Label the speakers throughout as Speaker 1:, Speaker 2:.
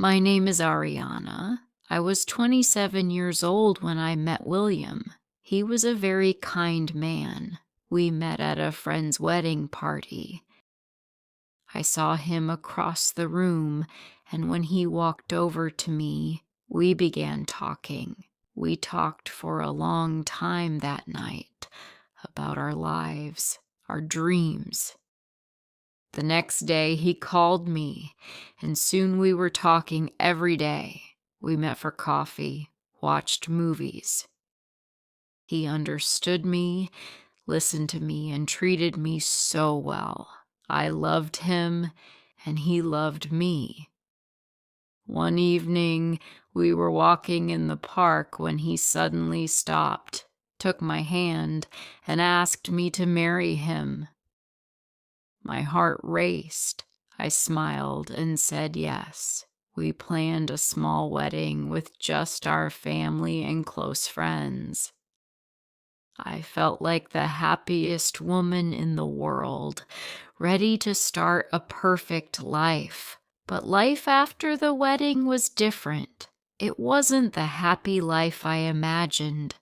Speaker 1: My name is Ariana. I was 27 years old when I met William. He was a very kind man. We met at a friend's wedding party. I saw him across the room, and when he walked over to me, we began talking. We talked for a long time that night about our lives, our dreams. The next day, he called me, and soon we were talking every day. We met for coffee, watched movies. He understood me, listened to me, and treated me so well. I loved him, and he loved me. One evening, we were walking in the park when he suddenly stopped, took my hand, and asked me to marry him. My heart raced. I smiled and said yes. We planned a small wedding with just our family and close friends. I felt like the happiest woman in the world, ready to start a perfect life. But life after the wedding was different. It wasn't the happy life I imagined.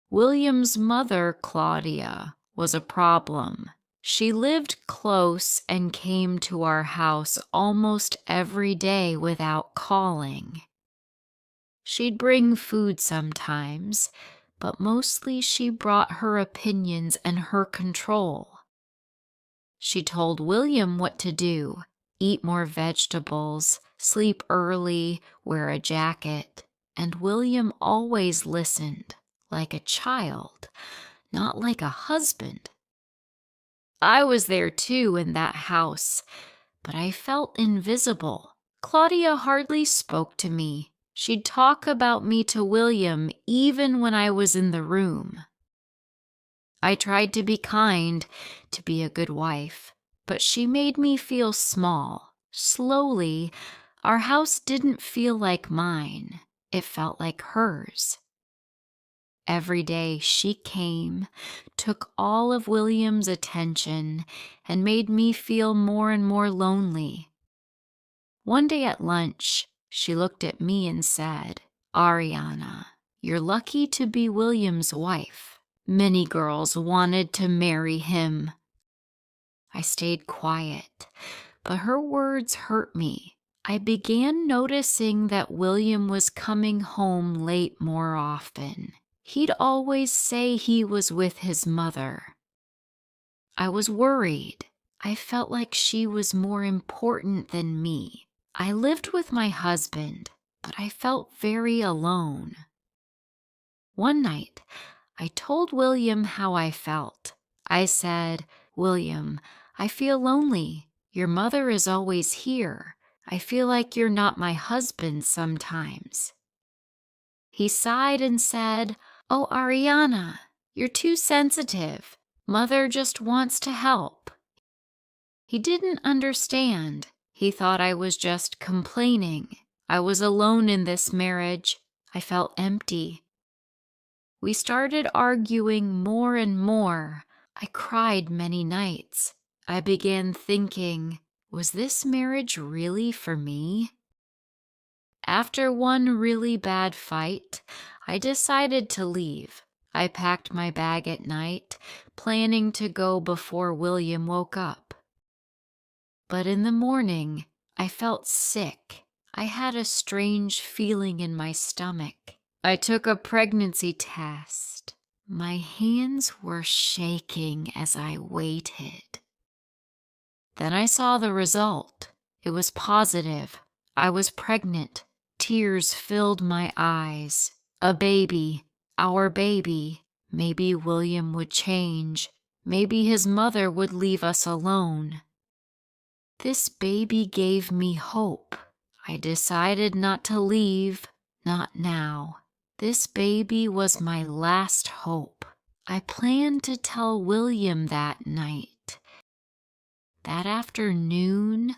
Speaker 1: William's mother, Claudia, was a problem. She lived close and came to our house almost every day without calling. She'd bring food sometimes, but mostly she brought her opinions and her control. She told William what to do: eat more vegetables, sleep early, wear a jacket, and William always listened, like a child, not like a husband. I was there too in that house, but I felt invisible. Claudia hardly spoke to me. She'd talk about me to William even when I was in the room. I tried to be kind, to be a good wife, but she made me feel small. Slowly, our house didn't feel like mine. It felt like hers. Every day she came, took all of William's attention, and made me feel more and more lonely. One day at lunch, she looked at me and said, "Ariana, you're lucky to be William's wife. Many girls wanted to marry him." I stayed quiet, but her words hurt me. I began noticing that William was coming home late more often. He'd always say he was with his mother. I was worried. I felt like she was more important than me. I lived with my husband, but I felt very alone. One night, I told William how I felt. I said, "William, I feel lonely. Your mother is always here. I feel like you're not my husband sometimes." He sighed and said, "Oh, Ariana, you're too sensitive. Mother just wants to help." He didn't understand. He thought I was just complaining. I was alone in this marriage. I felt empty. We started arguing more and more. I cried many nights. I began thinking, was this marriage really for me? After one really bad fight, I decided to leave. I packed my bag at night, planning to go before William woke up. But in the morning, I felt sick. I had a strange feeling in my stomach. I took a pregnancy test. My hands were shaking as I waited. Then I saw the result. It was positive. I was pregnant. Tears filled my eyes. A baby, our baby. Maybe William would change. Maybe his mother would leave us alone. This baby gave me hope. I decided not to leave, not now. This baby was my last hope. I planned to tell William that night. That afternoon,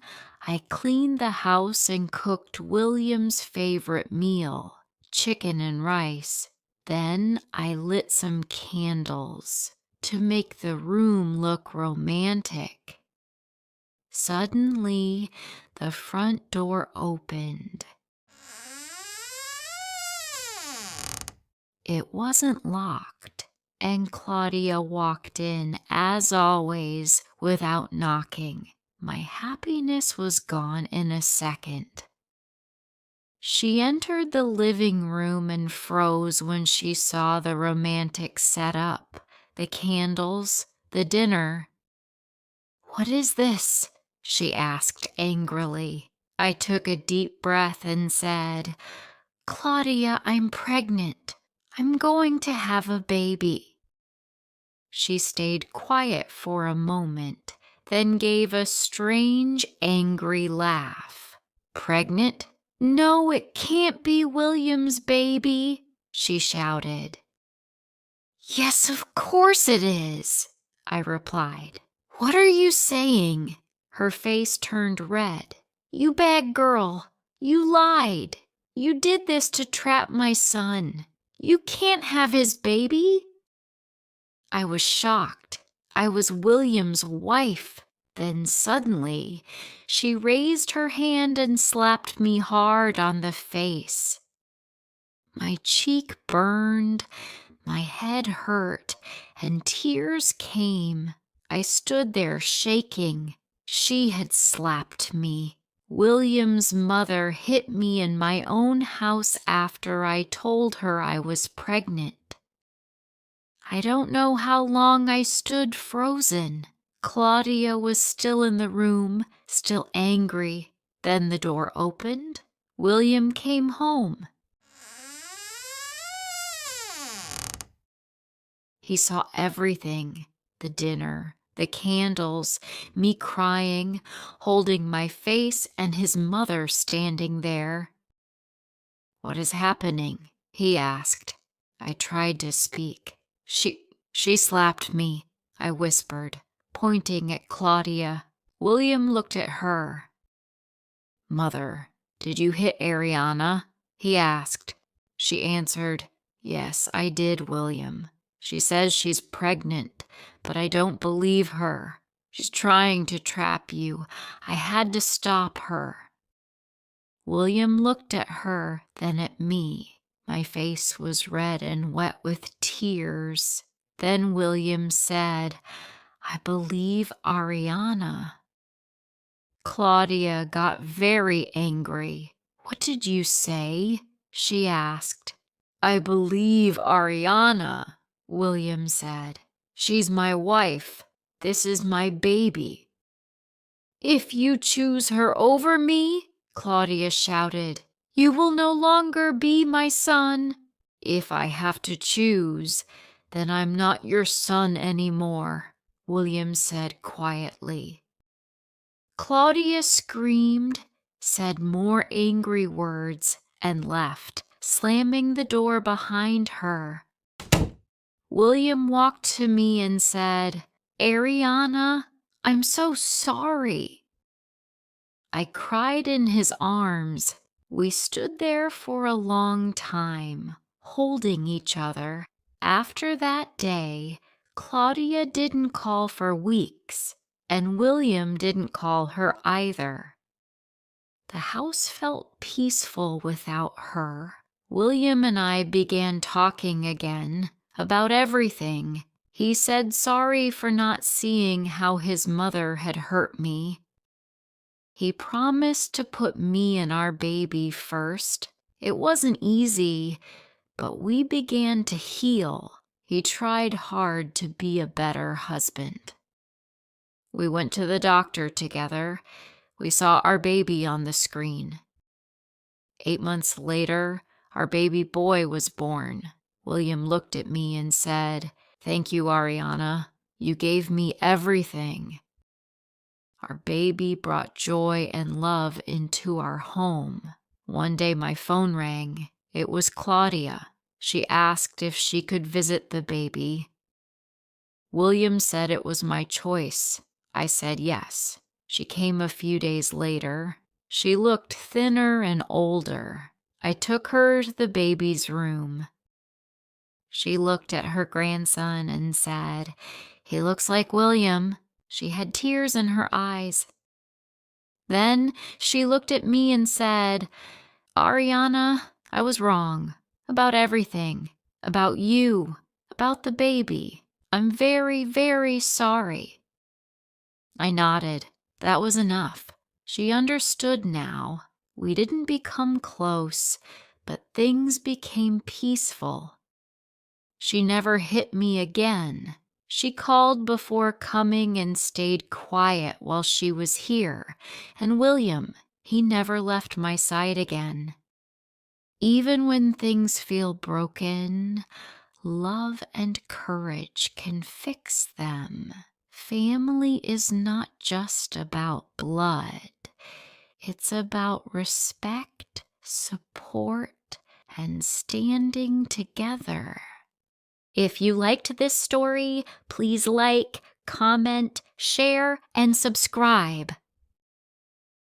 Speaker 1: I cleaned the house and cooked William's favorite meal, chicken and rice. Then I lit some candles to make the room look romantic. Suddenly, the front door opened. It wasn't locked, and Claudia walked in, as always, without knocking. My happiness was gone in a second. She entered the living room and froze when she saw the romantic setup, the candles, the dinner. "What is this?" she asked angrily. I took a deep breath and said, "Claudia, I'm pregnant. I'm going to have a baby." She stayed quiet for a moment, then gave a strange, angry laugh. "Pregnant? No, it can't be William's baby," she shouted. "Yes, of course it is," I replied. "What are you saying?" Her face turned red. "You bad girl. You lied. You did this to trap my son. You can't have his baby." I was shocked. I was William's wife. Then suddenly, she raised her hand and slapped me hard on the face. My cheek burned, my head hurt, and tears came. I stood there shaking. She had slapped me. William's mother hit me in my own house after I told her I was pregnant. I don't know how long I stood frozen. Claudia was still in the room, still angry. Then the door opened. William came home. He saw everything, the dinner, the candles, me crying, holding my face, and his mother standing there. "What is happening?" he asked. I tried to speak. She slapped me," I whispered, pointing at Claudia. William looked at her. "Mother, did you hit Ariana?" he asked. She answered, "Yes, I did, William. She says she's pregnant, but I don't believe her. She's trying to trap you. I had to stop her." William looked at her, then at me. My face was red and wet with tears. Then William said, "I believe Ariana." Claudia got very angry. "What did you say?" she asked. "I believe Ariana," William said. "She's my wife. This is my baby." "If you choose her over me," Claudia shouted, "you will no longer be my son." "If I have to choose, then I'm not your son anymore," William said quietly. Claudia screamed, said more angry words, and left, slamming the door behind her. William walked to me and said, "Ariana, I'm so sorry." I cried in his arms. We stood there for a long time, holding each other. After that day, Claudia didn't call for weeks, and William didn't call her either. The house felt peaceful without her. William and I began talking again about everything. He said sorry for not seeing how his mother had hurt me. He promised to put me and our baby first. It wasn't easy, but we began to heal. He tried hard to be a better husband. We went to the doctor together. We saw our baby on the screen. 8 months later, our baby boy was born. William looked at me and said, "Thank you, Ariana. You gave me everything." Our baby brought joy and love into our home. One day my phone rang. It was Claudia. She asked if she could visit the baby. William said it was my choice. I said yes. She came a few days later. She looked thinner and older. I took her to the baby's room. She looked at her grandson and said, "He looks like William." She had tears in her eyes. Then she looked at me and said, "Ariana, I was wrong about everything, about you, about the baby. I'm very, very sorry." I nodded. That was enough. She understood now. We didn't become close, but things became peaceful. She never hit me again. She called before coming and stayed quiet while she was here. And William, he never left my side again. Even when things feel broken, love and courage can fix them. Family is not just about blood. It's about respect, support, and standing together. If you liked this story, please like, comment, share, and subscribe.